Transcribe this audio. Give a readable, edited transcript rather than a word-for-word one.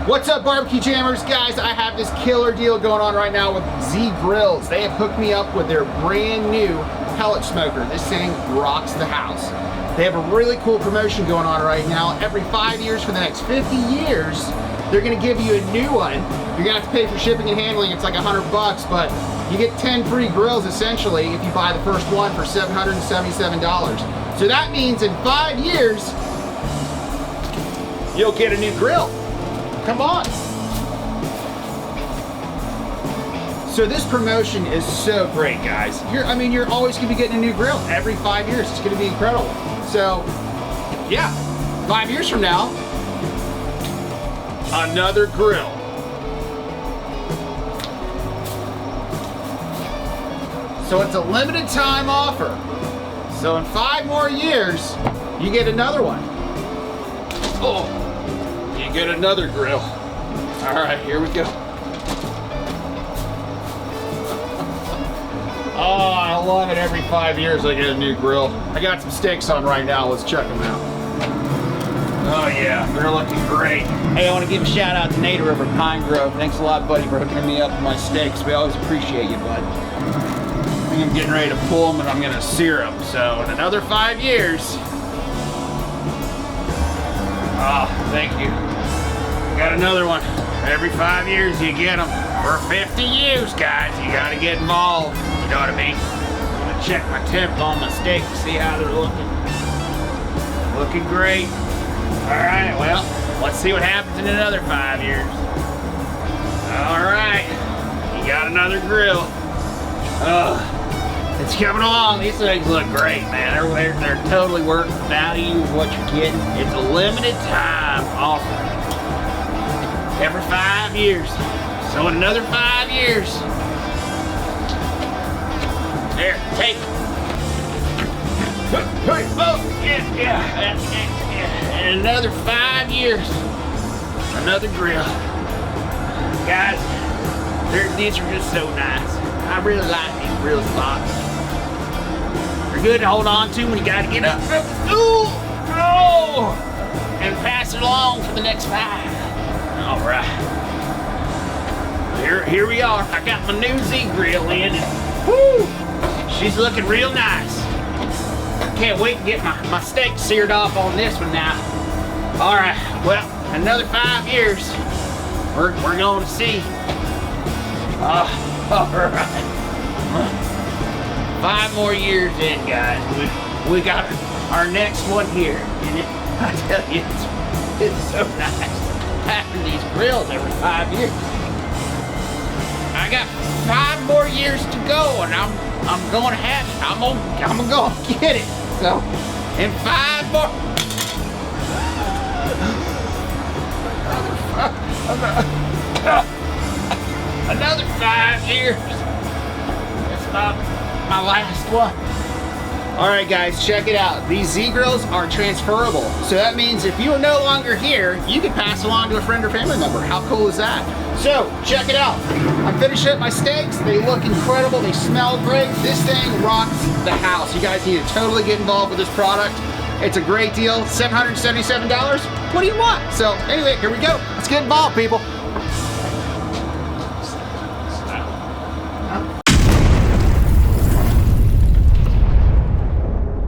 What's up, BBQ Jammers? Guys, I have this killer deal going on right now with Z Grills. They have hooked me up with their brand new pellet smoker. This thing rocks the house. They have a really cool promotion going on right now. Every 5 years for the next 50 years, they're gonna give you a new one. You're gonna have to pay for shipping and handling. It's like $100, but you get 10 free grills essentially if you buy the first one for $777. So that means in 5 years, you'll get a new grill. Come on. So this promotion is so great, guys. You're always gonna be getting a new grill every 5 years. It's gonna be incredible. So, yeah, 5 years from now, another grill. So it's a limited time offer. So in 5 more years, you get another one. Oh, you get another grill. All right, here we go. Oh, I love it. Every 5 years I get a new grill. I got some steaks on right now. Let's check them out. Oh yeah, they're looking great. Hey, I want to give a shout out to Nader over at Pine Grove. Thanks a lot, buddy, for hooking me up with my steaks. We always appreciate you, bud. I think I'm getting ready to pull them and I'm gonna sear them. So in another 5 years. Oh, thank you. Got another one. Every 5 years you get them. For 50 years, guys, you gotta get involved. You know what I mean? I'm gonna check my temp on my steak to see how they're looking. Looking great. All right, well, let's see what happens in another 5 years. All right, you got another grill. It's coming along. These things look great, man. They're totally worth the value of what you're getting. It's a limited time offer. Every 5 years. So in another 5 years. There, take it. Oh, yeah. In another 5 years, another grill. Guys, these are just so nice. I really like these grill spots. They're good to hold on to when you gotta get up. Ooh, oh, and pass it along for the next 5. All right. Here we are. I got my new Z grill in, and whoo, she's looking real nice. Can't wait to get my steak seared off on this one now. All right, well, another 5 years, we're going to see. All right. 5 more years in, guys. We got our next one here, and I tell you, it's so nice having these grills every 5 years. I got 5 more years to go, and I'm going to have it. I'm gonna go get it. So, in 5 more. Another 5 years. That's about my last one. All right, guys, check it out. These Z grills are transferable. So that means if you are no longer here, you can pass along to a friend or family member. How cool is that? So check it out. I'm finishing up my steaks. They look incredible. They smell great. This thing rocks the house. You guys need to totally get involved with this product. It's a great deal. $777. What do you want? So anyway, here we go. Let's get involved, people.